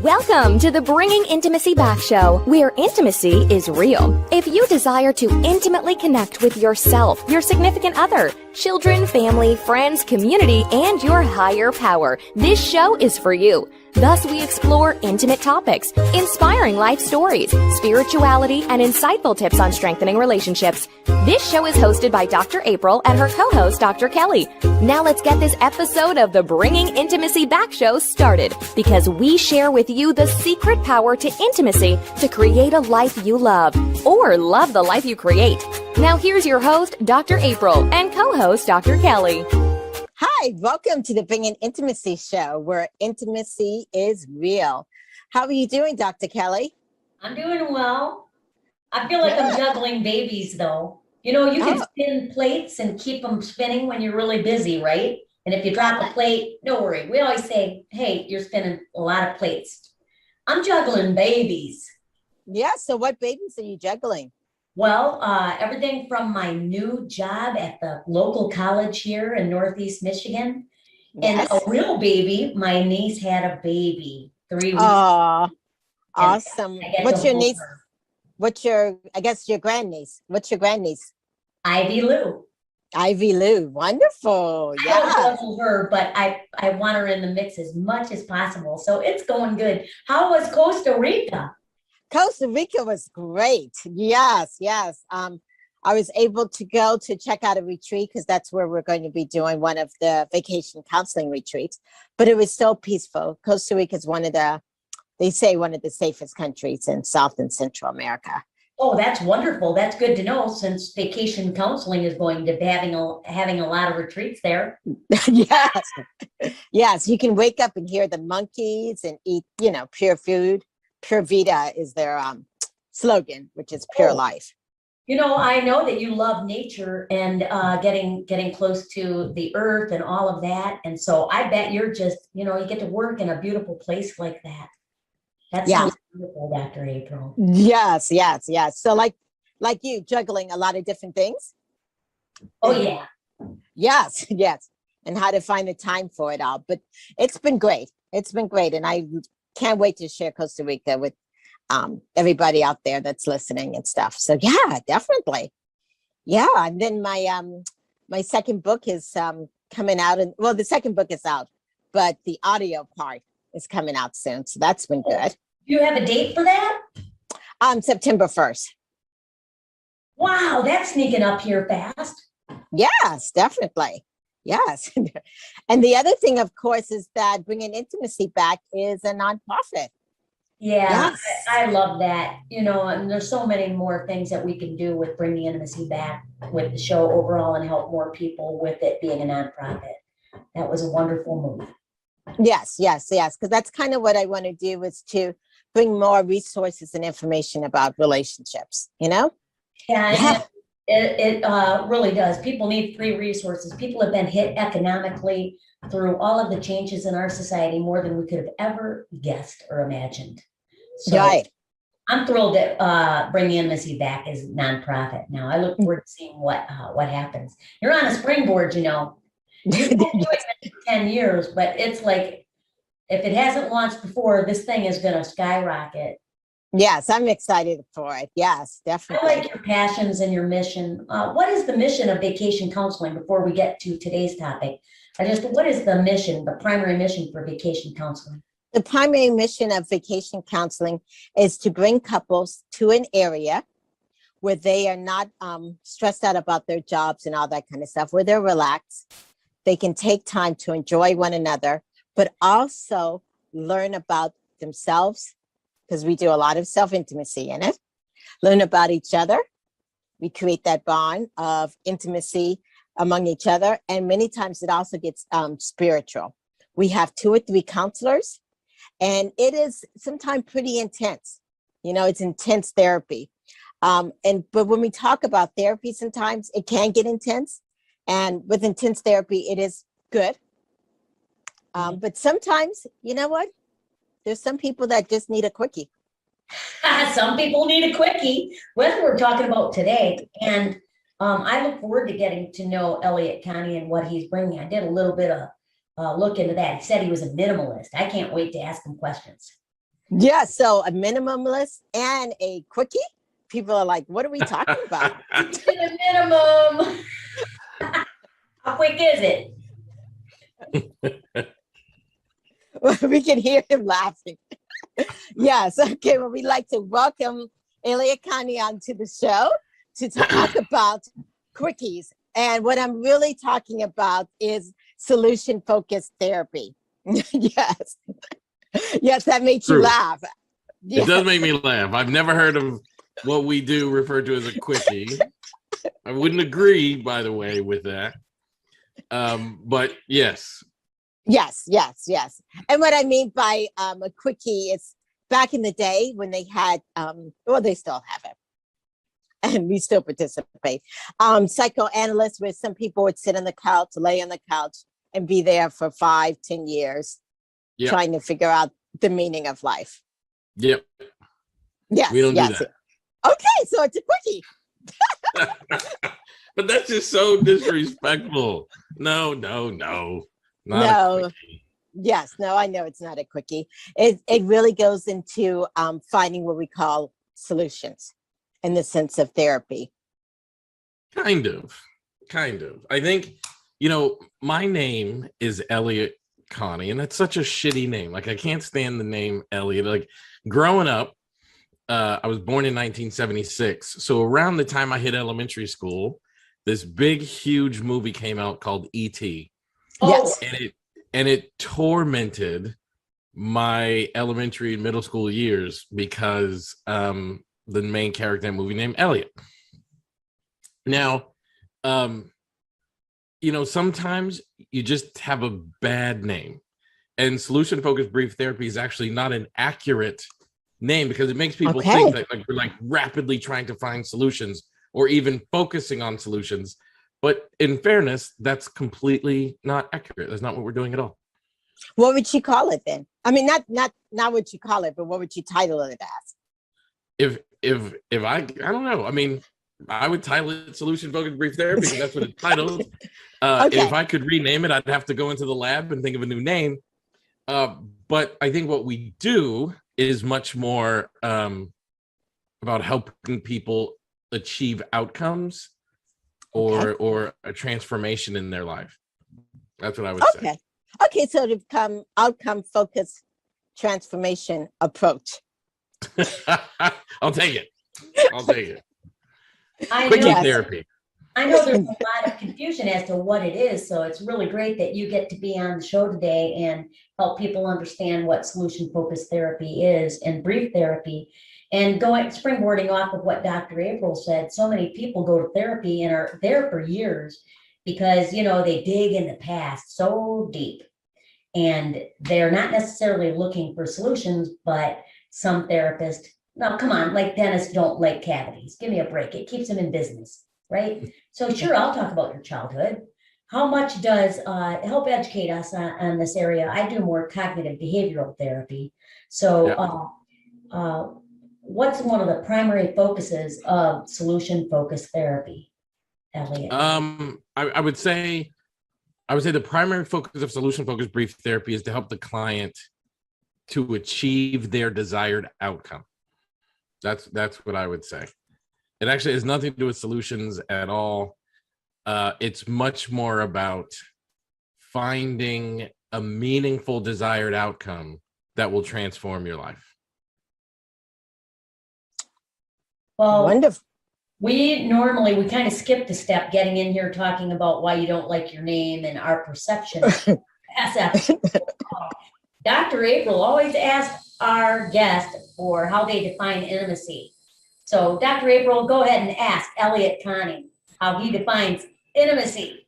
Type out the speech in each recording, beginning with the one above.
Welcome to the Bringing Intimacy Back show, where intimacy is real. If you desire to intimately connect with yourself, your significant other, children, family, friends, community, and your higher power, this show is for you. Thus, we explore intimate topics, inspiring life stories, spirituality, and insightful tips on strengthening relationships. This show is hosted by Dr. April and her co-host, Dr. Kelly. Now let's get this episode of the Bringing Intimacy Back show started, because we share with you the secret power to intimacy to create a life you love, or love the life you create. Now here's your host, Dr. April, and co-host, Dr. Kelly. Hi, welcome to the Bringing Intimacy show, where intimacy is real. How are you doing, Dr. Kelly? I'm doing well. I feel like I'm juggling babies, though. You know, you can spin plates and keep them spinning when you're really busy, right? And if you drop a plate, don't worry. We always say, hey, you're spinning a lot of plates. I'm juggling babies. Yeah, so what babies are you juggling? Well, everything from my new job at the local college here in Northeast Michigan. Yes. And a real baby, my niece had a baby 3 weeks. Oh, awesome. What's your niece? Her. What's your, I guess your grandniece. What's your grandniece? Ivy Lou. Ivy Lou. Wonderful. I Yeah. don't juggle her, but I want her in the mix as much as possible. So it's going good. How was Costa Rica? Costa Rica was great. Yes. I was able to go to check out a retreat because that's where we're going to be doing one of the vacation counseling retreats. But it was so peaceful. Costa Rica is one of the safest countries in South and Central America. Oh, that's wonderful. That's good to know, since vacation counseling is going to be having a lot of retreats there. Yes. You can wake up and hear the monkeys and eat, pure food. Pure Vida is their slogan, which is pure life. You know, I know that you love nature and getting close to the earth and all of that. And so I bet you're just, you get to work in a beautiful place like that. That sounds beautiful, Dr. April. Yes. So like you, juggling a lot of different things. Oh, yeah. Yes. And how to find the time for it all. But it's been great. And I can't wait to share Costa Rica with everybody out there that's listening and stuff. So yeah, definitely. Yeah. And then my second book is coming out, and the second book is out, but the audio part is coming out soon. So that's been good. Do you have a date for that? September 1st. Wow, that's sneaking up here fast. Yes, definitely. Yes. And the other thing, of course, is that Bringing Intimacy Back is a nonprofit. Yeah, yes. I love that. And there's so many more things that we can do with Bringing Intimacy Back with the show overall and help more people with it being a nonprofit. That was a wonderful move. Yes. Because that's kind of what I want to do, is to bring more resources and information about relationships, Yeah. It really does. People need free resources. People have been hit economically through all of the changes in our society more than we could have ever guessed or imagined. So right. I'm thrilled that Bringing Intimacy Back is nonprofit now. I look forward to seeing what happens. You're on a springboard, You've been doing it for 10 years, but it's like, if it hasn't launched before, this thing is going to skyrocket. Yes, I'm excited for it. Yes, definitely. I like your passions and your mission. What is the mission of vacation counseling before we get to today's topic? What is the mission, the primary mission for vacation counseling? The primary mission of vacation counseling is to bring couples to an area where they are not stressed out about their jobs and all that kind of stuff, where they're relaxed. They can take time to enjoy one another, but also learn about themselves, because we do a lot of self-intimacy in it. Learn about each other. We create that bond of intimacy among each other. And many times it also gets spiritual. We have 2 or 3 counselors, and it is sometimes pretty intense. It's intense therapy. But when we talk about therapy, sometimes it can get intense. And with intense therapy, it is good. But sometimes, you know what? There's some people that just need a quickie. Some people need a quickie. What we're talking about today. And I look forward to getting to know Elliott Connie and what he's bringing. I did a little bit of look into that. He said he was a minimalist. I can't wait to ask him questions. Yeah, so a minimalist and a quickie. People are like, what are we talking about? To the minimum. How quick is it? We can hear him laughing. Yes, okay. Well, we'd like to welcome Elliott Connie onto the show to talk about quickies. And what I'm really talking about is solution-focused therapy. Yes. Yes, that makes you True. laugh. It does make me laugh. I've never heard of what we do referred to as a quickie. I wouldn't agree, by the way, with that. But yes. Yes. And what I mean by a quickie is back in the day when they had, well, they still have it, and we still participate. Psychoanalysts, where some people would sit on the couch, lay on the couch, and be there for 5-10 years, Yep. trying to figure out the meaning of life. Yep. Yes, We don't do yes. that. Okay, so it's a quickie. But that's just so disrespectful. No. Not No. a quickie. Yes, no, I know it's not a quickie. It really goes into finding what we call solutions in the sense of therapy. Kind of. I think, my name is Elliott Connie, and that's such a shitty name. Like, I can't stand the name Elliott. Like, growing up, I was born in 1976. So around the time I hit elementary school, this big, huge movie came out called E.T. Yes. And it tormented my elementary and middle school years because the main character in the movie named Elliott. Now, sometimes you just have a bad name, and solution-focused brief therapy is actually not an accurate name because it makes people think that we're like rapidly trying to find solutions or even focusing on solutions. But in fairness, that's completely not accurate. That's not what we're doing at all. What would you call it then? I mean, not what you call it, but what would you title it as? If I don't know. I mean, I would title it solution focused brief therapy because that's what it's titled. If I could rename it, I'd have to go into the lab and think of a new name. But I think what we do is much more about helping people achieve outcomes or a transformation in their life. That's what I would say. Okay, so to become outcome focused transformation approach. I'll take it. Quickie therapy. I know there's a lot of confusion as to what it is, so it's really great that you get to be on the show today and help people understand what solution-focused therapy is and brief therapy. And springboarding off of what Dr. April said, so many people go to therapy and are there for years because, they dig in the past so deep. And they're not necessarily looking for solutions, but some therapists, no, come on, like dentists don't like cavities. Give me a break. It keeps them in business, right? So sure, I'll talk about your childhood. How much does help educate us on this area? I do more cognitive behavioral therapy. So what's one of the primary focuses of solution-focused therapy, Elliott? I would say the primary focus of solution-focused brief therapy is to help the client to achieve their desired outcome. That's what I would say. It actually has nothing to do with solutions at all. It's much more about finding a meaningful desired outcome that will transform your life. Well, wonderful. We kind of skipped a step getting in here talking about why you don't like your name and our perception. Dr. April always asks our guest for how they define intimacy. So Dr. April, go ahead and ask Elliott Connie how he defines intimacy.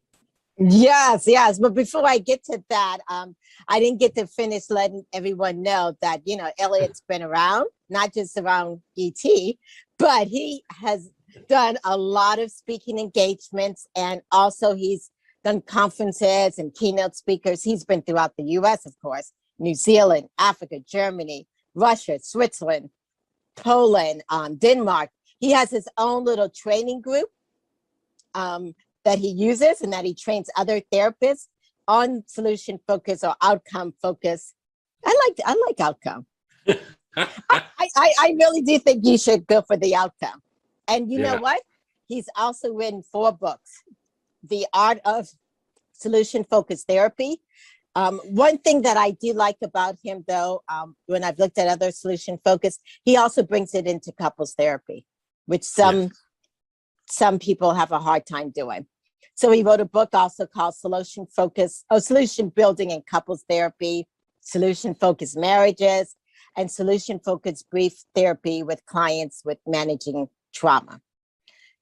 Yes. But before I get to that, I didn't get to finish letting everyone know that, Elliott's been around, not just around ET, but he has done a lot of speaking engagements, and also he's done conferences and keynote speakers. He's been throughout the US, of course, New Zealand, Africa, Germany, Russia, Switzerland, Poland, Denmark. He has his own little training group that he uses and that he trains other therapists on solution focus or outcome focus. I like outcome. I really do think you should go for the outcome. And you know Yeah. what? He's also written 4 books. The Art of Solution Focused Therapy. One thing that I do like about him, though, when I've looked at other solution focused, he also brings it into couples therapy, which some people have a hard time doing. So he wrote a book also called Solution Building in Couples Therapy, Solution Focused Marriages, and Solution Focused Brief Therapy with clients with managing trauma.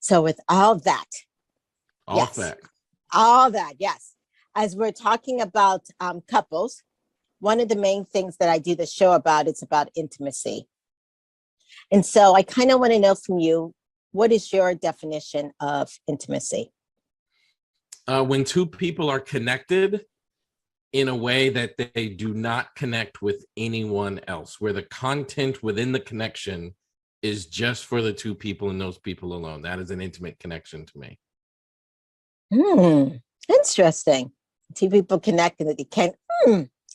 So with all that, yes. As we're talking about couples, one of the main things that I do the show about is about intimacy. And so I kind of want to know from you, what is your definition of intimacy? When two people are connected in a way that they do not connect with anyone else, where the content within the connection is just for the two people and those people alone. That is an intimate connection to me. Interesting. Two people connect and they can't.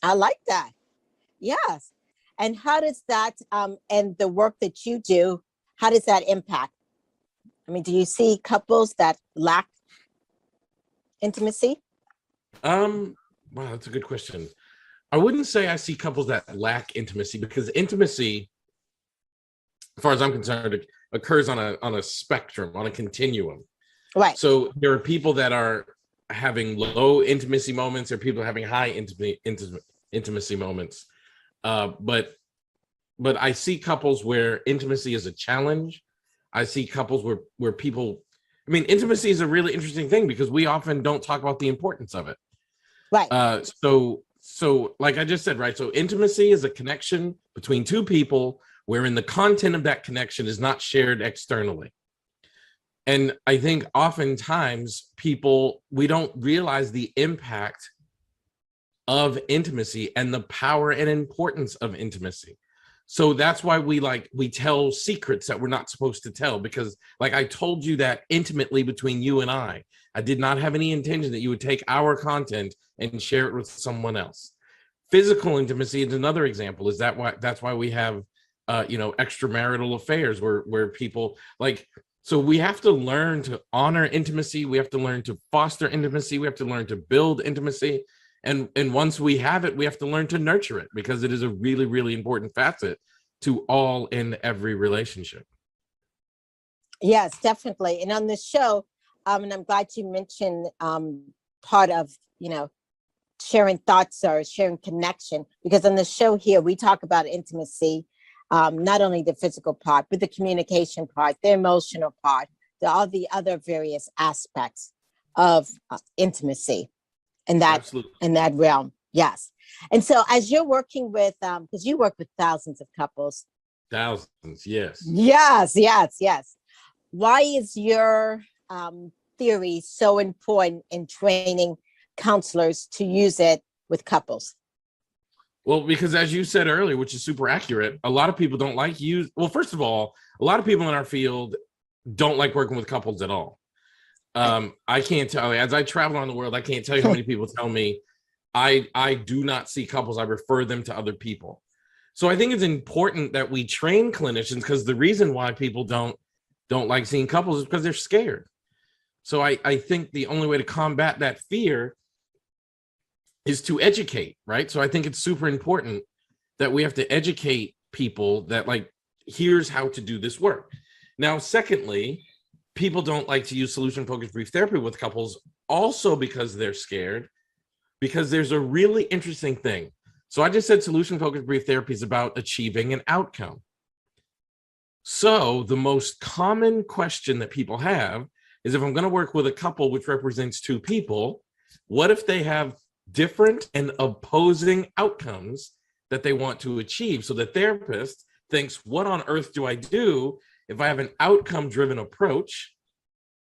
I like that. Yes. And how does that, and the work that you do, how does that impact? I mean, do you see couples that lack intimacy? Wow, that's a good question. I wouldn't say I see couples that lack intimacy, because intimacy, as far as I'm concerned, it occurs on a spectrum, on a continuum. Right. So there are people that are having low intimacy moments, or people having high intimacy moments. But I see couples where intimacy is a challenge. I see couples where people, I mean, intimacy is a really interesting thing because we often don't talk about the importance of it. Right. So like I just said, right? So intimacy is a connection between two people wherein the content of that connection is not shared externally. And I think oftentimes we don't realize the impact of intimacy and the power and importance of intimacy. So that's why we tell secrets that we're not supposed to tell, because like I told you that intimately between you and I did not have any intention that you would take our content and share it with someone else. Physical intimacy is another example. That's why we have extramarital affairs where people like. So we have to learn to honor intimacy. We have to learn to foster intimacy. We have to learn to build intimacy. And once we have it, we have to learn to nurture it, because it is a really, really important facet to all and every relationship. Yes, definitely. And on this show, and I'm glad you mentioned part of, sharing thoughts or sharing connection, because on the show here, we talk about intimacy. Not only the physical part, but the communication part, the emotional part, all the other various aspects of intimacy in that realm. Yes. And so as you're working with, because you work with thousands of couples. Thousands, yes. Yes. Why is your theory so important in training counselors to use it with couples? Well, because as you said earlier, which is super accurate, a lot of people don't like you. Well, first of all, a lot of people in our field don't like working with couples at all. I can't tell you, as I travel around the world, I can't tell you how many people tell me I do not see couples. I refer them to other people. So I think it's important that we train clinicians, because the reason why people don't like seeing couples is because they're scared. So I think the only way to combat that fear is to educate, right? So I think it's super important that we have to educate people that, like, here's how to do this work. Now, secondly, people don't like to use solution-focused brief therapy with couples also because they're scared, because there's a really interesting thing. So I just said solution-focused brief therapy is about achieving an outcome. So the most common question that people have is, if I'm going to work with a couple which represents two people, what if they have different and opposing outcomes that they want to achieve? So the therapist thinks, what on earth do I do if I have an outcome-driven approach,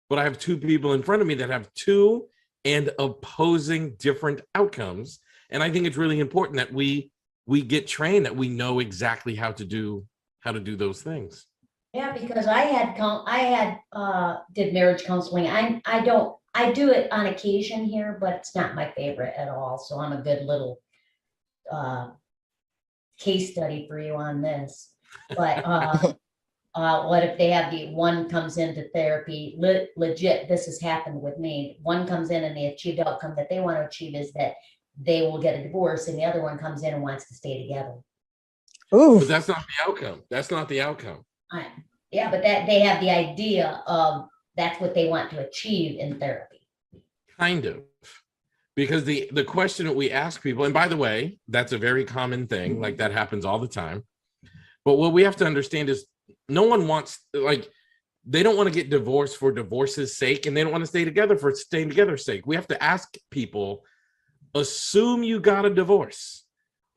but I have two people in front of me that have two and opposing different outcomes? And I think it's really important that we get trained, that we know exactly how to do those things. Yeah, because I did marriage counseling. I do it on occasion here, but it's not my favorite at all. So I'm a good little case study for you on this, but what if they have the one comes into therapy, legit, this has happened with me. One comes in and the achieved outcome that they want to achieve is that they will get a divorce, and the other one comes in and wants to stay together. Ooh. But that's not the outcome. That's not the outcome. Yeah, but that they have the idea of that's what they want to achieve in therapy. Kind of. Because the question that we ask people, and by the way, that's a very common thing, like that happens all the time. But what we have to understand is no one wants, like, they don't want to get divorced for divorce's sake, and they don't want to stay together for staying together's sake. We have to ask people, assume you got a divorce.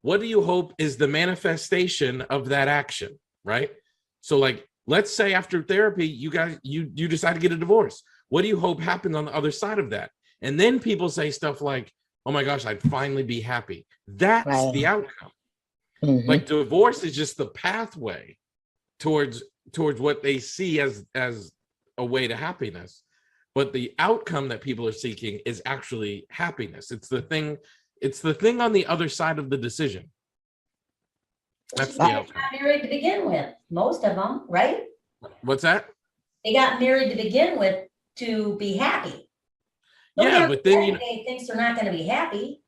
What do you hope is the manifestation of that action, right? So, like, let's say after therapy, you decide to get a divorce. What do you hope happens on the other side of that? And then people say stuff like, oh my gosh, I'd finally be happy. That's the outcome. Mm-hmm. Like, divorce is just the pathway towards what they see as a way to happiness. But the outcome that people are seeking is actually happiness. It's the thing on the other side of the decision. That's the outcome. They got married to begin with, most of them, right? What's that? They got married to begin with to be happy. Yeah, but then they thinks they're not going to be happy.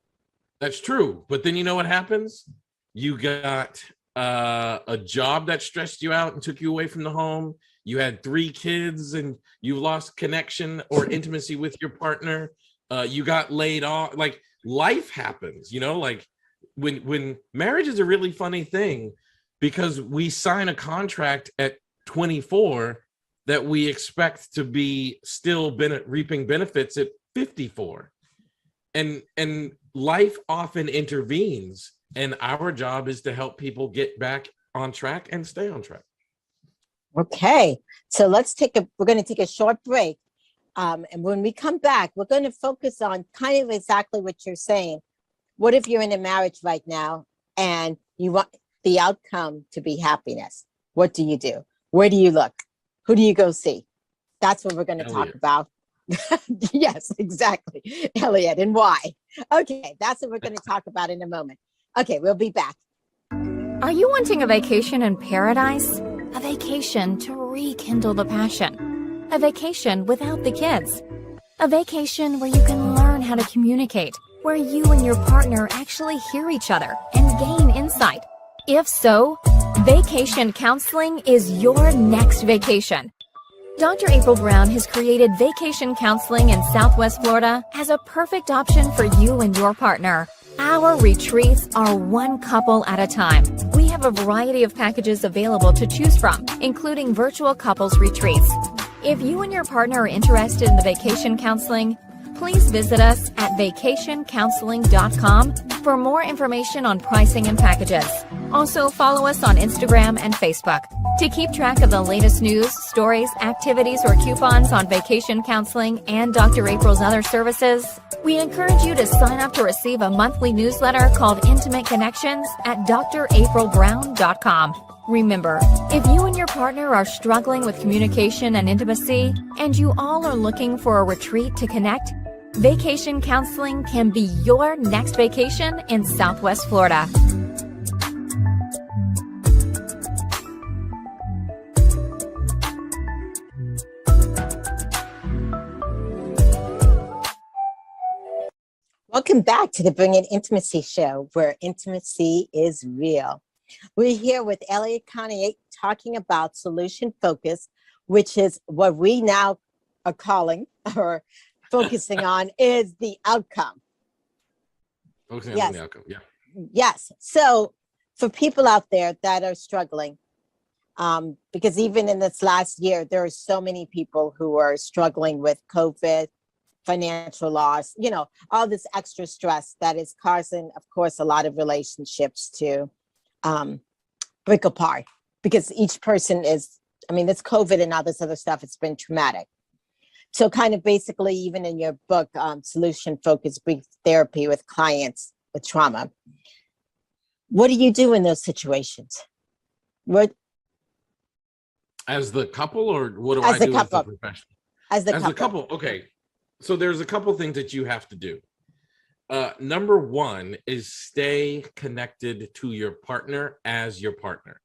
That's true. But then you know what happens? You got a job that stressed you out and took you away from the home. You had 3 kids and you lost connection or intimacy with your partner. You got laid off. Like, life happens, like when marriage is a really funny thing, because we sign a contract at 24 that we expect to be still reaping benefits at 54. And life often intervenes, and our job is to help people get back on track and stay on track. Okay, so we're going to take a short break. And when we come back, we're going to focus on kind of exactly what you're saying. What if you're in a marriage right now and you want the outcome to be happiness? What do you do? Where do you look? Who do you go see? That's what we're going to talk about. Yes, exactly. Elliott, and why? Okay, that's what we're going to talk about in a moment. Okay, we'll be back. Are you wanting a vacation in paradise? A vacation to rekindle the passion? A vacation without the kids? A vacation where you can learn how to communicate, where you and your partner actually hear each other and gain insight? If so, vacation counseling is your next vacation. Dr. April Brown has created vacation counseling in Southwest Florida as a perfect option for you and your partner. Our retreats are one couple at a time. We have a variety of packages available to choose from, including virtual couples retreats. If you and your partner are interested in the vacation counseling, please visit us at vacationcounseling.com for more information on pricing and packages. Also, follow us on Instagram and Facebook. To keep track of the latest news, stories, activities, or coupons on vacation counseling and Dr. April's other services, we encourage you to sign up to receive a monthly newsletter called Intimate Connections at draprilbrown.com. Remember, if you and your partner are struggling with communication and intimacy, and you all are looking for a retreat to connect, vacation counseling can be your next vacation in Southwest Florida. Welcome back to the Bring It Intimacy Show, where intimacy is real. We're here with Elliott Connie talking about solution focus, which is what we now are calling or focusing on is the outcome. Focusing on the outcome, yeah. Yes. So for people out there that are struggling, because even in this last year, there are so many people who are struggling with COVID, financial loss, all this extra stress that is causing, of course, a lot of relationships to break apart, because each person it's COVID and all this other stuff, it's been traumatic. So kind of basically, even in your book, Solution Focused Brief Therapy with Clients with Trauma, what do you do in those situations? What? As the couple, or what do I do as a professional? As the couple, okay. So there's a couple things that you have to do. Number one is stay connected to your partner as your partner.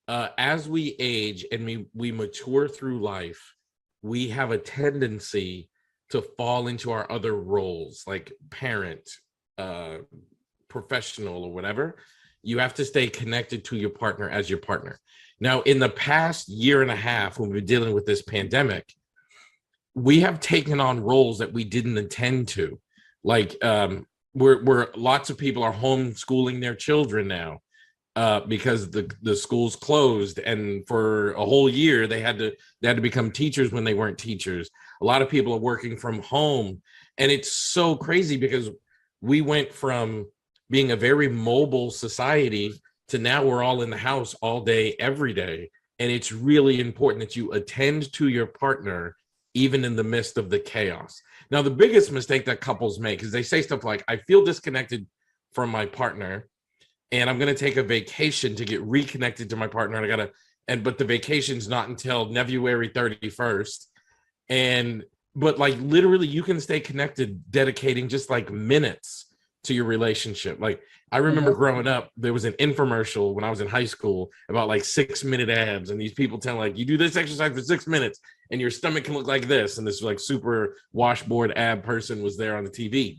As we age and we mature through life, we have a tendency to fall into our other roles, like parent, professional, or whatever. You have to stay connected to your partner as your partner. Now, in the past year and a half, when we've been dealing with this pandemic, we have taken on roles that we didn't intend to. Like, we're lots of people are homeschooling their children now because the schools closed, and for a whole year they had to become teachers when they weren't teachers. A lot of people are working from home, and it's so crazy because we went from being a very mobile society to now we're all in the house all day, every day. And it's really important that you attend to your partner even in the midst of the chaos. Now, the biggest mistake that couples make is they say stuff like, I feel disconnected from my partner and I'm going to take a vacation to get reconnected to my partner. And but the vacation's not until February 31st. But like literally you can stay connected, dedicating just like minutes to your relationship. Like I remember growing up, there was an infomercial when I was in high school about like 6-minute abs, and these people tell like, you do this exercise for 6 minutes and your stomach can look like this. And this like super washboard ab person was there on the TV.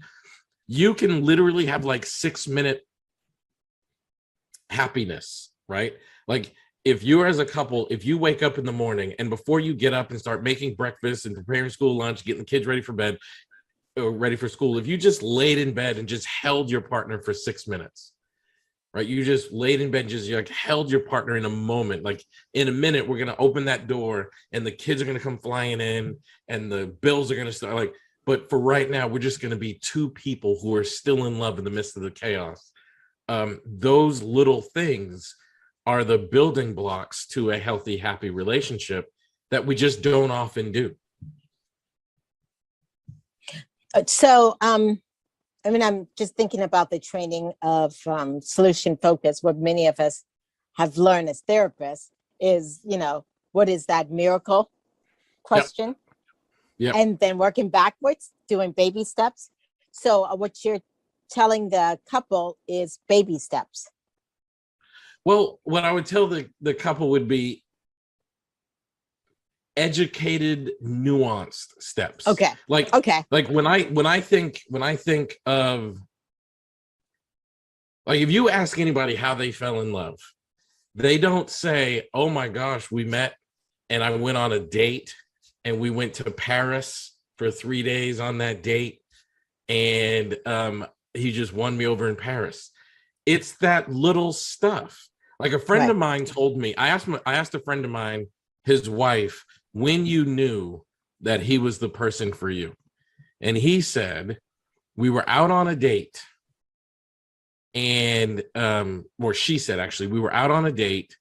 You can literally have like 6-minute happiness, right? Like if you're as a couple, if you wake up in the morning and before you get up and start making breakfast and preparing school lunch, getting the kids ready for bed, or ready for school, if you just laid in bed and just held your partner for 6 minutes, right? You just laid in bed, just like held your partner in a moment, like in a minute, we're going to open that door and the kids are going to come flying in and the bills are going to start, like, but for right now, we're just going to be two people who are still in love in the midst of the chaos. Those little things are the building blocks to a healthy, happy relationship that we just don't often do. So, I mean, I'm just thinking about the training of solution focus. What many of us have learned as therapists is, you know, what is that miracle question? Yep. And then working backwards, doing baby steps. So what you're telling the couple is baby steps. Well, what I would tell the couple would be educated, nuanced steps. Okay. Like when I think of, like, if you ask anybody how they fell in love, they don't say, oh my gosh, we met and I went on a date and we went to Paris for 3 days on that date and he just won me over in Paris. It's that little stuff. Like a friend of mine told me, I asked a friend of mine, his wife, when you knew that he was the person for you. And he said, we were out on a date and, or she said, actually, we were out on a date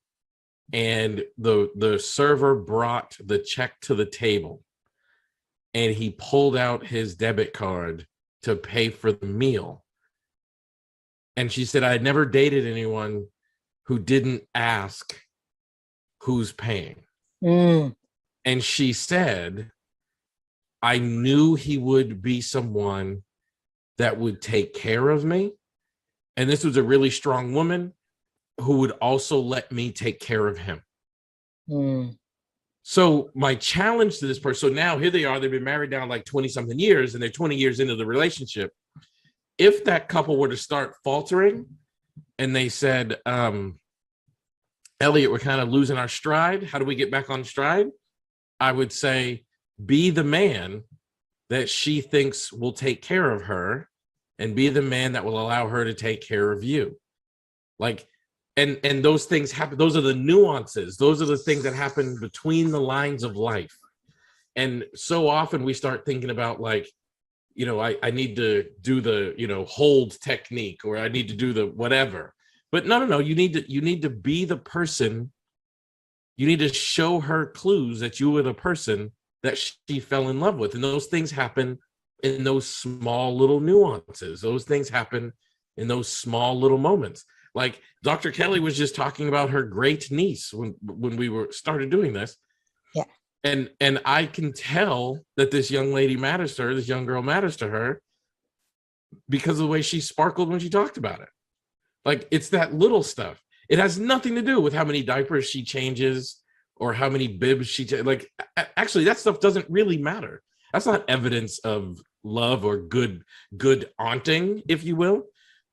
and the server brought the check to the table and he pulled out his debit card to pay for the meal. And she said, I had never dated anyone who didn't ask who's paying. And she said, I knew he would be someone that would take care of me. And this was a really strong woman who would also let me take care of him. So my challenge to this person, so now here they are, they've been married now like 20 something years and they're 20 years into the relationship. If that couple were to start faltering and they said, Elliott, we're kind of losing our stride. How do we get back on stride? I would say, be the man that she thinks will take care of her and be the man that will allow her to take care of you. Like, and those things happen. Those are the nuances. Those are the things that happen between the lines of life. And so often we start thinking about like, you know, I need to do the, you know, hold technique, or I need to do the whatever. But no, you need to be the person. You need to show her clues that you were the person that she fell in love with. And those things happen in those small little nuances. Those things happen in those small little moments. Like Dr. Kelly was just talking about her great niece when we started doing this. Yeah. And I can tell that this young lady matters to her, this young girl matters to her. because of the way she sparkled when she talked about it. Like, it's that little stuff. It has nothing to do with how many diapers she changes or how many bibs like, actually, that stuff doesn't really matter. That's not evidence of love or good aunting, if you will.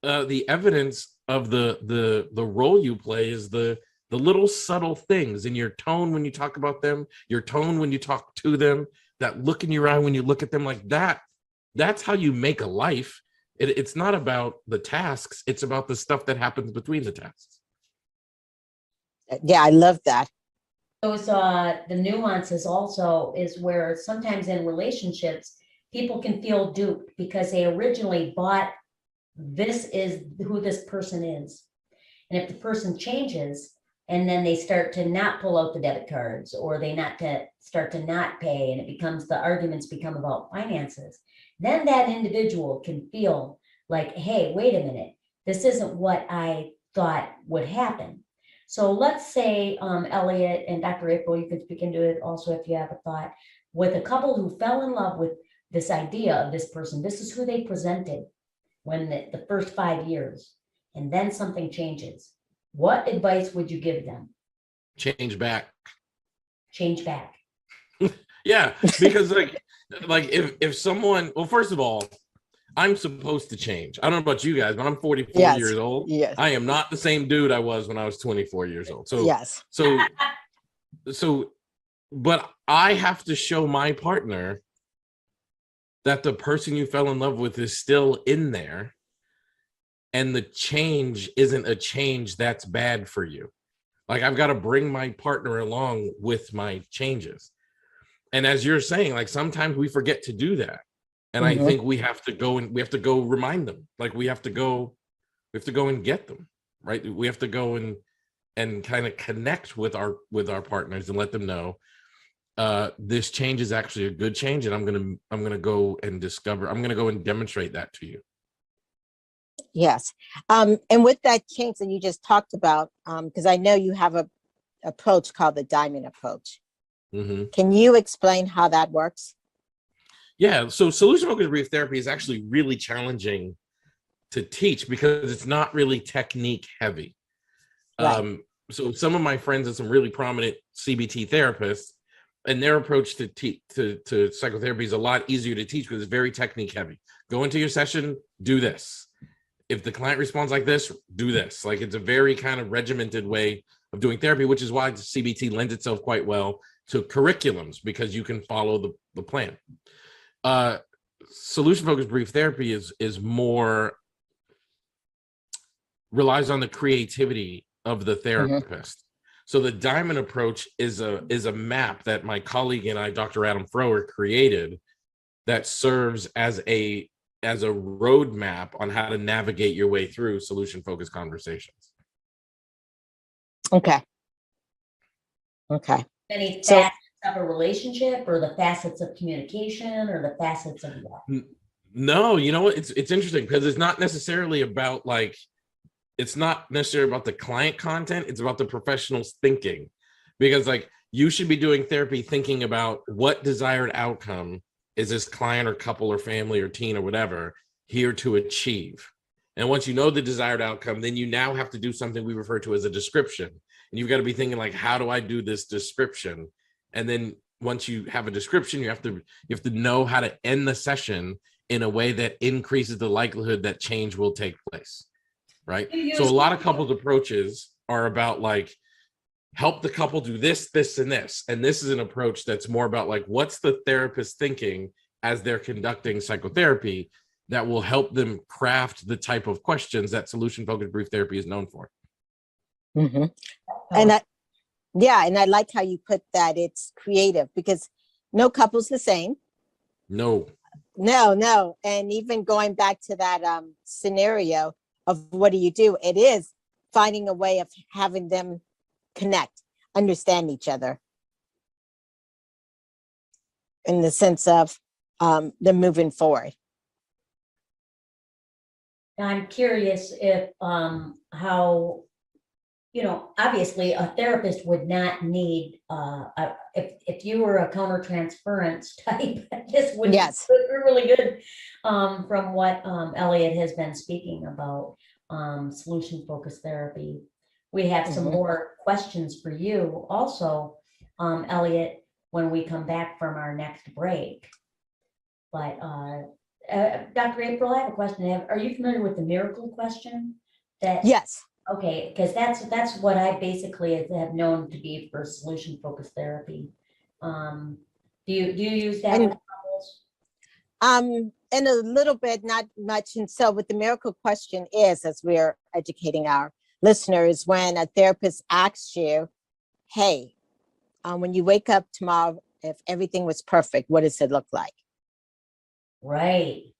The evidence of the role you play is the little subtle things in your tone when you talk about them, your tone when you talk to them, that look in your eye when you look at them, like that. That's how you make a life. It's not about the tasks. It's about the stuff that happens between the tasks. Yeah, I love that. Those the nuances also is where sometimes in relationships, people can feel duped because they originally bought this is who this person is. And if the person changes and then they start to not pull out the debit cards, or they start to not pay, and it becomes, the arguments become about finances, then that individual can feel like, hey, wait a minute, this isn't what I thought would happen. So let's say, Elliott and Dr. April, you could speak into it also if you have a thought, with a couple who fell in love with this idea of this person, this is who they presented when the first 5 years, and then something changes. What advice would you give them? Change back. Change back. Yeah, because like if someone, well, first of all, I'm supposed to change. I don't know about you guys, but I'm 44 Yes. years old. Yes. I am not the same dude I was when I was 24 years old. So yes. So, but I have to show my partner that the person you fell in love with is still in there, and the change isn't a change that's bad for you. Like, I've got to bring my partner along with my changes. And as you're saying, like, sometimes we forget to do that. And I think we have to go remind them. Like, we have to go and get them, right? We have to go and kind of connect with our partners and let them know this change is actually a good change, and I'm gonna go and demonstrate that to you. Yes. And with that change that you just talked about, because I know you have a approach called the diamond approach. Can you explain how that works? Yeah, so solution focused brief therapy is actually really challenging to teach because it's not really technique heavy. Right. So some of my friends are some really prominent CBT therapists, and their approach to psychotherapy is a lot easier to teach because it's very technique heavy. Go into your session, do this. If the client responds like this, do this. Like, it's a very kind of regimented way of doing therapy, which is why CBT lends itself quite well to curriculums, because you can follow the plan. Solution focused brief therapy is more, relies on the creativity of the therapist. So the diamond approach is a map that my colleague and I, Dr. Adam Frower, created that serves as a roadmap on how to navigate your way through solution focused conversations. Okay. Any facets of a relationship, or the facets of communication, or the facets of what? No, you know what? It's interesting because it's not necessarily about it's not necessarily about the client content. It's about the professional's thinking, because like, you should be doing therapy thinking about what desired outcome is this client or couple or family or teen or whatever here to achieve. And once you know the desired outcome, then you now have to do something we refer to as a description. And you've got to be thinking like, how do I do this description? And then once you have a description, you have to know how to end the session in a way that increases the likelihood that change will take place. Right. So a lot of couples approaches are about like, help the couple do this, this, and this. And this is an approach that's more about like, what's the therapist thinking as they're conducting psychotherapy that will help them craft the type of questions that solution focused brief therapy is known for. And I like how you put that it's creative, because no couple's the same. No. And even going back to that scenario of what do you do? It is finding a way of having them connect, understand each other, in the sense of them moving forward. I'm curious if how obviously a therapist would not need, if you were a countertransference type, this would Yes. be really good, from what, Elliott has been speaking about, solution-focused therapy. We have some Mhm. more questions for you also, Elliott, when we come back from our next break. But, Dr. April, I have a question. Are you familiar with the miracle question? Yes. Okay, because that's what I basically have known to be for solution-focused therapy. Do you use that And- with couples? In a little bit, not much. And so what the miracle question is, as we're educating our listeners, when a therapist asks you, hey, when you wake up tomorrow, if everything was perfect, what does it look like? Right.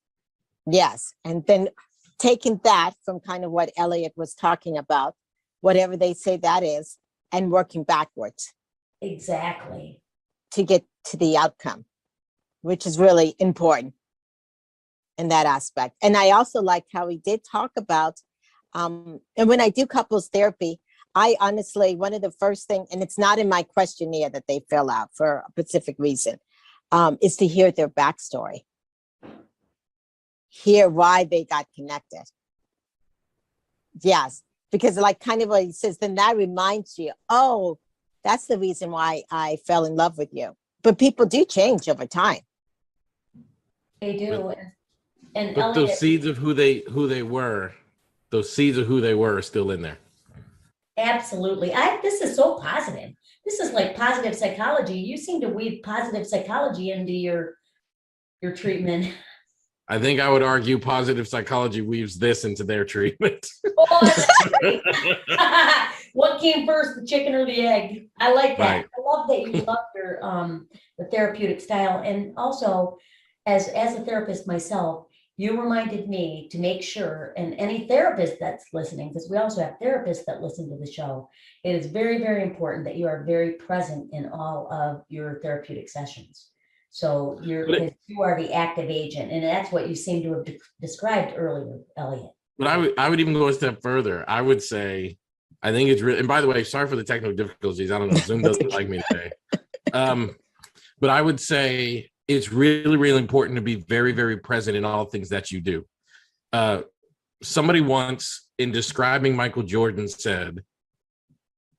Yes. And then taking that from kind of what Elliott was talking about, whatever they say that is, and working backwards Exactly. to get to the outcome, which is really important in that aspect. And I also liked how he did talk about, and when I do couples therapy, I honestly, one of the first things, and it's not in my questionnaire that they fill out for a specific reason, is to hear their backstory. Hear why they got connected. Yes, because like kind of what he says, then that reminds you, oh, that's the reason why I fell in love with you. But people do change over time. They do. And But those Elliott, seeds of who they were, those seeds of who they were are still in there. absolutely. This is so positive. This is like positive psychology. You seem to weave positive psychology into your treatment. I think I would argue positive psychology weaves this into their treatment. What came first, the chicken or the egg? I like that. Right. I love that you love your the therapeutic style. And also, as a therapist myself, you reminded me to make sure, and any therapist that's listening, because we also have therapists that listen to the show, it is very, very important that you are very present in all of your therapeutic sessions. So you are the active agent, and that's what you seem to have described earlier, Elliott. But I would even go a step further. I would say, I think it's really, and by the way, sorry for the technical difficulties. I don't know, Zoom doesn't like me today. But I would say it's really, really important to be very, very present in all things that you do. Somebody once, in describing Michael Jordan, said,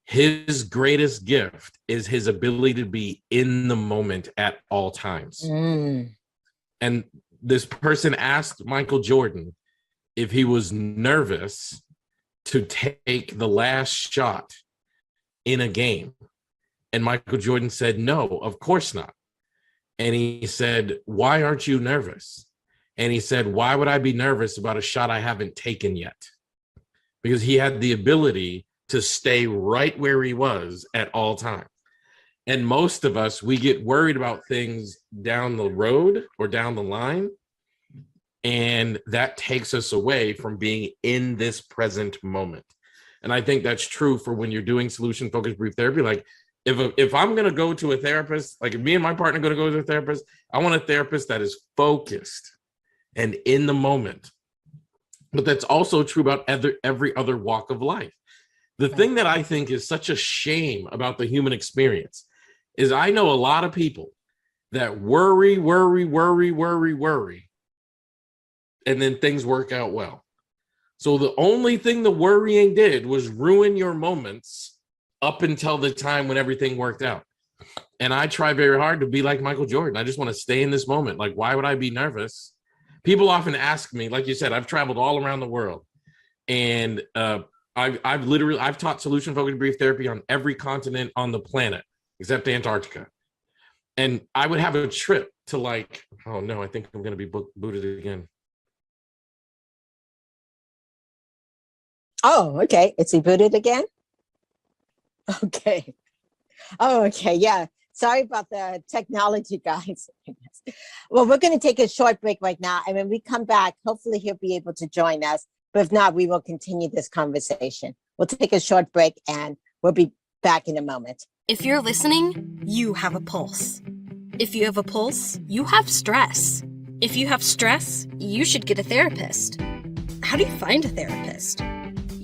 his greatest gift is his ability to be in the moment at all times. And this person asked Michael Jordan if he was nervous to take the last shot in a game. And Michael Jordan said, no, of course not. And he said, why aren't you nervous? And he said, why would I be nervous about a shot I haven't taken yet? Because he had the ability to stay right where he was at all times. And most of us, we get worried about things down the road or down the line. And that takes us away from being in this present moment. And I think that's true for when you're doing solution-focused brief therapy. Like if I'm going to go to a therapist, like if me and my partner are going to go to a therapist, I want a therapist that is focused and in the moment. But that's also true about every other walk of life. The thing that I think is such a shame about the human experience is I know a lot of people that worry, and then things work out well. So the only thing the worrying did was ruin your moments up until the time when everything worked out. And I try very hard to be like Michael Jordan. I just want to stay in this moment. Like, why would I be nervous? People often ask me, like you said, I've traveled all around the world, and I've taught solution-focused brief therapy on every continent on the planet except Antarctica. And I would have a trip to like, oh no, I think I'm going to be booted again. Oh, okay. Is he booted again? Okay. Oh, okay. Yeah. Sorry about the technology, guys. Well, we're going to take a short break right now. And when we come back, hopefully he'll be able to join us. But if not, we will continue this conversation. We'll take a short break and we'll be back in a moment. If you're listening, you have a pulse. If you have a pulse, you have stress. If you have stress, you should get a therapist. How do you find a therapist?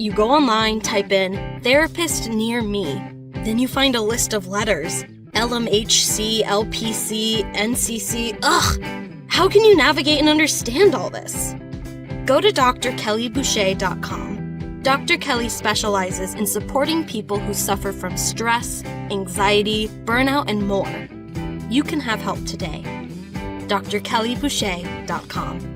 You go online, type in therapist near me. Then you find a list of letters. LMHC, LPC, NCC. Ugh! How can you navigate and understand all this? Go to drkellyboucher.com. Dr. Kelly specializes in supporting people who suffer from stress, anxiety, burnout, and more. You can have help today. drkellyboucher.com.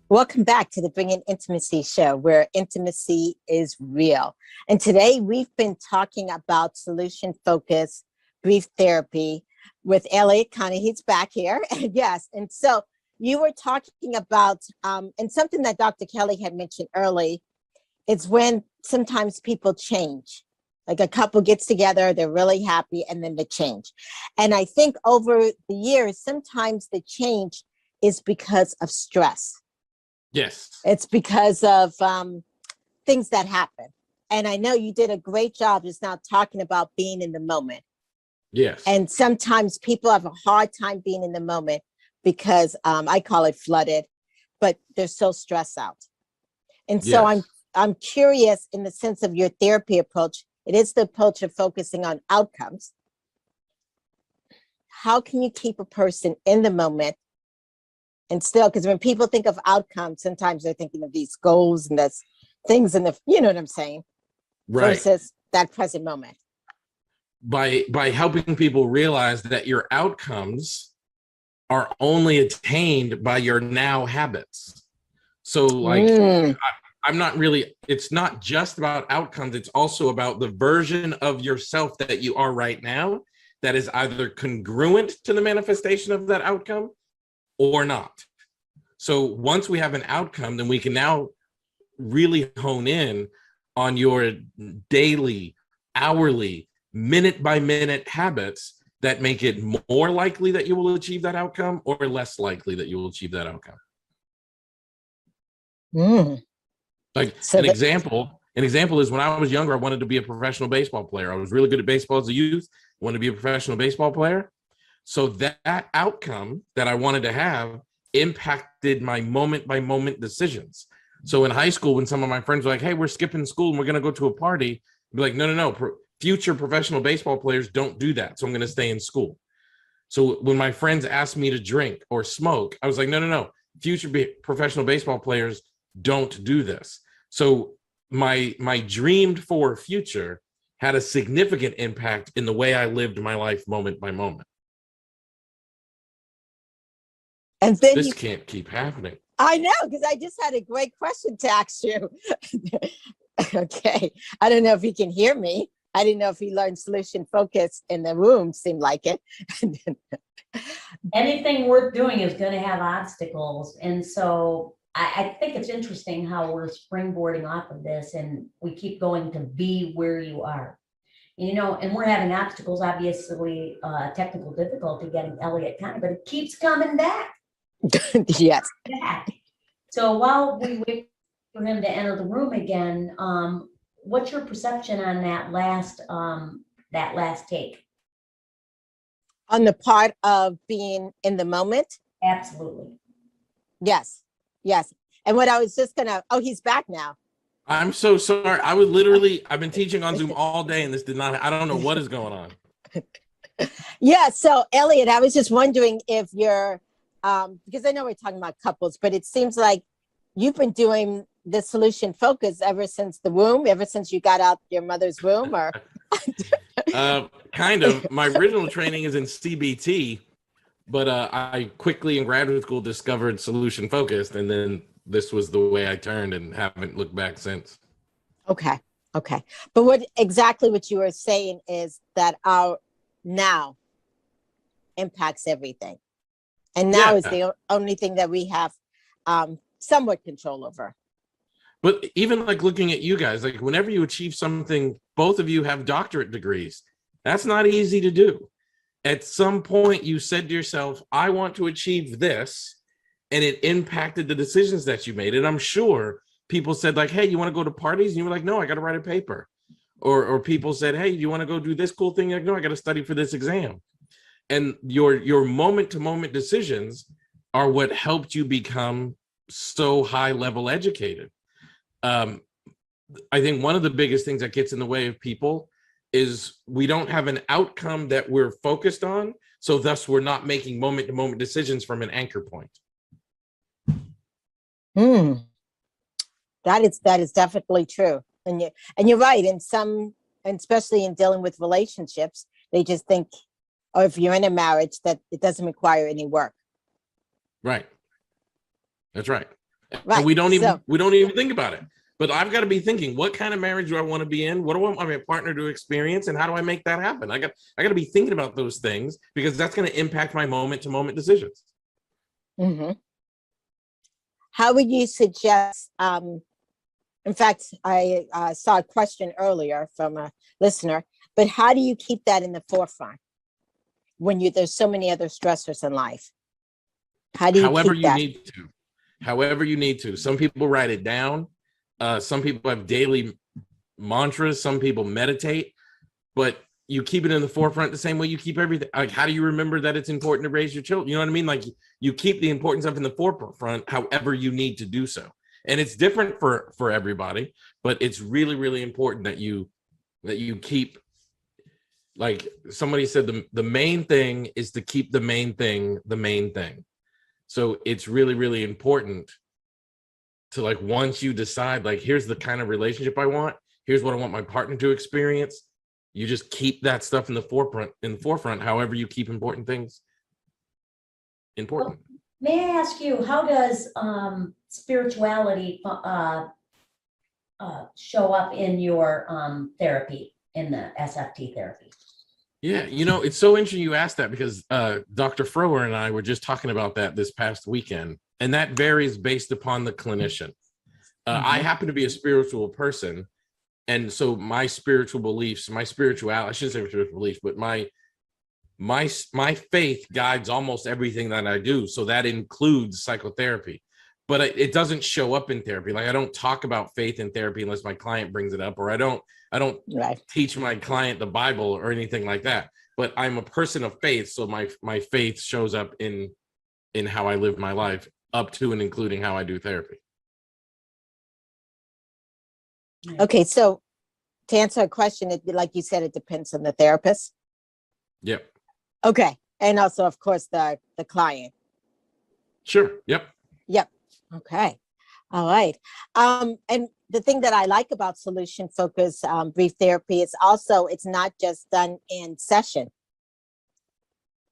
Welcome back to the Bringing Intimacy show, where intimacy is real. And today we've been talking about solution-focused brief therapy with Elliott Connie. He's back here. Yes. And so you were talking about, and something that Dr. Kelly had mentioned early, it's when sometimes people change. Like a couple gets together, they're really happy, and then they change. And I think over the years, sometimes the change is because of stress. Yes. It's because of things that happen. And I know you did a great job just now talking about being in the moment. Yes. And sometimes people have a hard time being in the moment because I call it flooded, but they're so stressed out. And so Yes. I'm curious in the sense of your therapy approach. It is the approach of focusing on outcomes. How can you keep a person in the moment? And still, because when people think of outcomes, sometimes they're thinking of these goals and that's things in the, you know what I'm saying? Right. Versus that present moment. By helping people realize that your outcomes are only attained by your now habits. So like, I'm not really, it's not just about outcomes. It's also about the version of yourself that you are right now that is either congruent to the manifestation of that outcome or not. So once we have an outcome, then we can now really hone in on your daily, hourly, minute by minute habits that make it more likely that you will achieve that outcome or less likely that you will achieve that outcome. Like So an example is when I was younger, I wanted to be a professional baseball player. I was really good at baseball as a youth, wanted to be a professional baseball player. So that outcome that I wanted to have impacted my moment by moment decisions. So in high school, when some of my friends were like, hey, we're skipping school and we're going to go to a party, I'd be like, no. Future professional baseball players don't do that. So I'm going to stay in school. So when my friends asked me to drink or smoke, I was like, no. Future professional baseball players don't do this. So my dreamed for future had a significant impact in the way I lived my life moment by moment. And then this can't keep happening. I know, because I just had a great question to ask you. Okay. I don't know if he can hear me. I didn't know if he learned solution focus in the room, seemed like it. Anything worth doing is going to have obstacles. And so I think it's interesting how we're springboarding off of this and we keep going to be where you are. You know, and we're having obstacles, obviously, technical difficulty getting Elliott Connie, but it keeps coming back. Yes. Back. So while we wait for him to enter the room again, what's your perception on that last take? On the part of being in the moment? Absolutely. Yes. And what I was just gonna, he's back now. I'm so sorry. I've been teaching on Zoom all day and I don't know what is going on. Yeah, so Elliott, I was just wondering if you're, because I know we're talking about couples, but it seems like you've been doing the solution focus ever since the womb, ever since you got out your mother's womb, or? Kind of. My original training is in CBT, but I quickly in graduate school discovered solution focused, and then this was the way I turned and haven't looked back since. Okay. But what you were saying is that our now impacts everything. And now is the only thing that we have somewhat control over. But even like looking at you guys, like whenever you achieve something, both of you have doctorate degrees. That's not easy to do. At some point you said to yourself, I want to achieve this, and it impacted the decisions that you made. And I'm sure people said like, hey, you want to go to parties? And you were like, no, I got to write a paper. Or people said, hey, you want to go do this cool thing? You're like, no, I got to study for this exam. And your moment to moment decisions are what helped you become so high level educated. I think one of the biggest things that gets in the way of people is we don't have an outcome that we're focused on. So thus we're not making moment to moment decisions from an anchor point. That is definitely true. And you're right. In some, and especially in dealing with relationships, they just think, or if you're in a marriage, that it doesn't require any work. Right. That's right. Right. And we don't even think about it. But I've got to be thinking, what kind of marriage do I want to be in? What do I want my partner to experience? And how do I make that happen? I got to be thinking about those things, because that's going to impact my moment to moment decisions. Mm-hmm. How would you suggest, in fact, I saw a question earlier from a listener, but how do you keep that in the forefront when there's so many other stressors in life? How do you However keep that? However you need to. Some people write it down. Some people have daily mantras. Some people meditate, but you keep it in the forefront the same way you keep everything. Like, how do you remember that it's important to raise your children? You know what I mean? Like, you keep the importance of in the forefront, however you need to do so. And it's different for everybody, but it's really, really important that you keep, like somebody said, the main thing is to keep the main thing the main thing. So it's really, really important to, like, once you decide, like, here's the kind of relationship I want, here's what I want my partner to experience, you just keep that stuff in the forefront, however you keep important things important. May I ask you, how does spirituality show up in your therapy, in the SFT therapy? Yeah, it's so interesting you asked that, because Dr. Frower and I were just talking about that this past weekend, and that varies based upon the clinician. I happen to be a spiritual person, and so my spiritual beliefs, my spirituality, I shouldn't say spiritual beliefs, but my faith guides almost everything that I do. So that includes psychotherapy, but it doesn't show up in therapy. Like, I don't talk about faith in therapy unless my client brings it up, or I don't teach my client the Bible or anything like that. But I'm a person of faith, so my faith shows up in how I live my life, up to and including how I do therapy. Okay, so to answer a question, like you said, it depends on the therapist. Yep. Okay, and also, of course, the client. Sure. Yep. Okay. All right. And the thing that I like about solution focused brief therapy is also, it's not just done in session.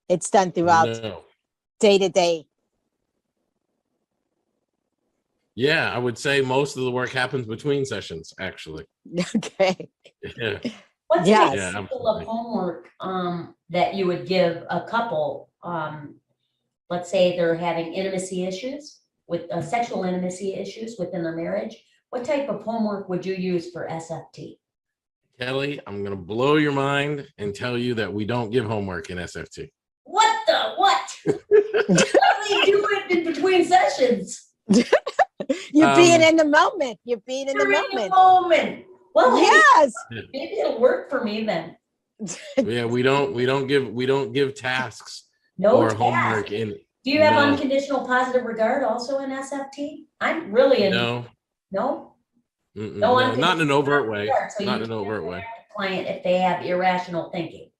It's done throughout day to day. Yeah, I would say most of the work happens between sessions, actually. Okay. Yeah. What's Yes. an example of homework that you would give a couple? Let's say they're having intimacy issues, with sexual intimacy issues within their marriage. What type of homework would you use for SFT? Kelly, I'm going to blow your mind and tell you that we don't give homework in SFT. What? How do you do it in between sessions? You're being in the moment. You're being in the moment. Well, yes. Maybe it'll work for me then. Yeah, we don't give tasks No or task. homework in. Do you have unconditional positive regard also in SFT? I'm really in. No. No, not in an overt way. So not in an overt way. Client if they have irrational thinking.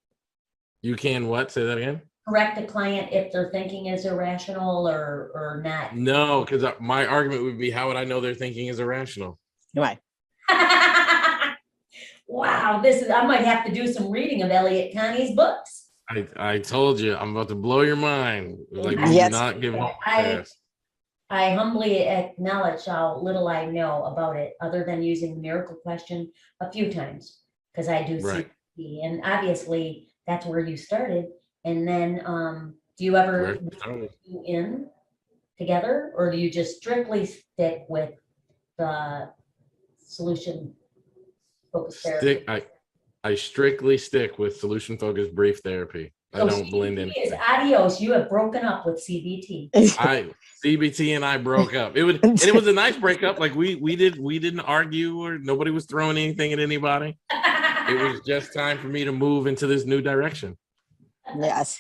You can what? Say that again. Correct the client if their thinking is irrational or not. No, because my argument would be, how would I know their thinking is irrational? Right. Wow, I might have to do some reading of Elliott Connie's books. I told you, I'm about to blow your mind. Like, we Yes. do not give homework. I humbly acknowledge how little I know about it, other than using the miracle question a few times, because I do see, and obviously that's where you started. And then, do you ever do in together, or do you just strictly stick with the solution focused therapy? I strictly stick with solution focused brief therapy. I don't blend in. Adios. You have broken up with CBT. CBT and I broke up. It was a nice breakup. Like we didn't argue, or nobody was throwing anything at anybody. It was just time for me to move into this new direction. Yes.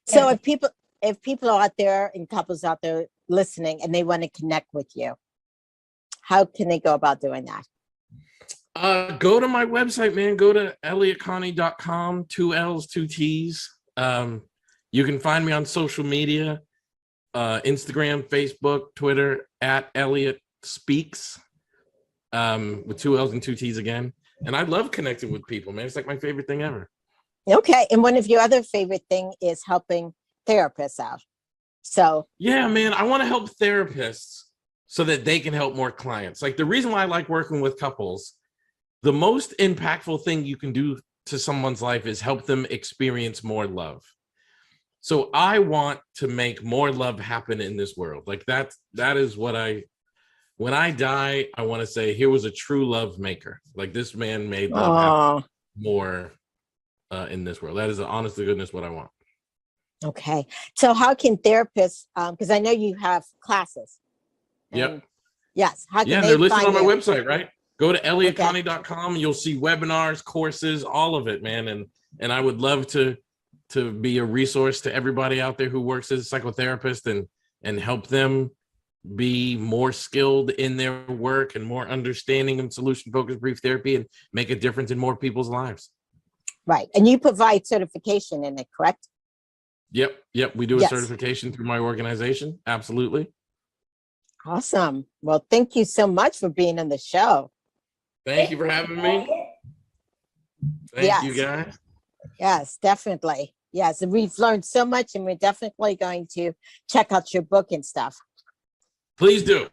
So if people, if people are out there and couples out there listening and they want to connect with you, how can they go about doing that? Go to my website, man. Go to elliottconnie.com, 2 L's, 2 T's. You can find me on social media, Instagram, Facebook, Twitter, at Elliott Speaks, with 2 L's and 2 T's again. And I love connecting with people, man. It's like my favorite thing ever. Okay. And one of your other favorite thing is helping therapists out. So yeah, man, I want to help therapists so that they can help more clients. Like the reason why I like working with couples, the most impactful thing you can do to someone's life is help them experience more love. So I want to make more love happen in this world. Like that is what when I die, I want to say, here was a true love maker. Like this man made love happen more in this world. That is, honest to goodness, what I want. Okay. So how can therapists, because I know you have classes. Yep. Yes. How can they're listed on my you? website, right? Go to elliottconnie.com and you'll see webinars, courses, all of it, man. And I would love to be a resource to everybody out there who works as a psychotherapist and help them be more skilled in their work and more understanding of solution-focused brief therapy and make a difference in more people's lives. Right. And you provide certification in it, correct? Yep. We do a certification through my organization. Absolutely. Awesome. Well, thank you so much for being on the show. Thank you for having me. Thank you, guys. Yes, definitely. Yes, and we've learned so much, and we're definitely going to check out your book and stuff. Please do.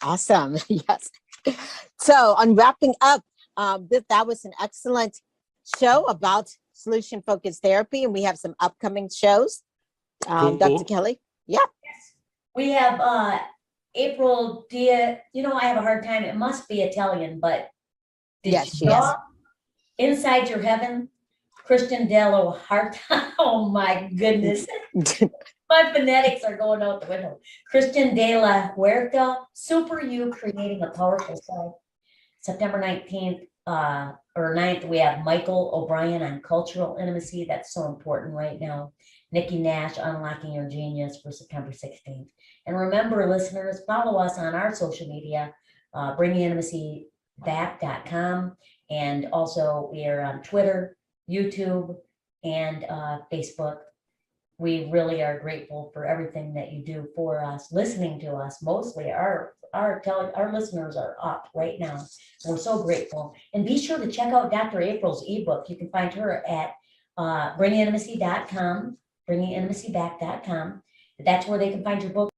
Awesome. Yes. So on wrapping up, that was an excellent show about solution-focused therapy, and we have some upcoming shows. Cool. Dr. Kelly? Yeah. Yes. We have April Dia. I have a hard time. It must be Italian, but Yes, she is. Inside Your Heaven, Christian Dello Hart. Oh my goodness. My phonetics are going out the window. Christian de la Huerta, Super You, Creating a Powerful Self. September 19th or 9th, we have Michael O'Brien on cultural intimacy. That's so important right now. Nikki Nash, Unlocking Your Genius, for September 16th. And remember, listeners, follow us on our social media, bringingintimacyback.com. And also we are on Twitter, YouTube, and Facebook. We really are grateful for everything that you do for us, listening to us. Mostly our listeners are up right now. We're so grateful. And be sure to check out Dr. April's ebook. You can find her at bringingintimacy.com, bringingintimacyback.com. That's where they can find your book.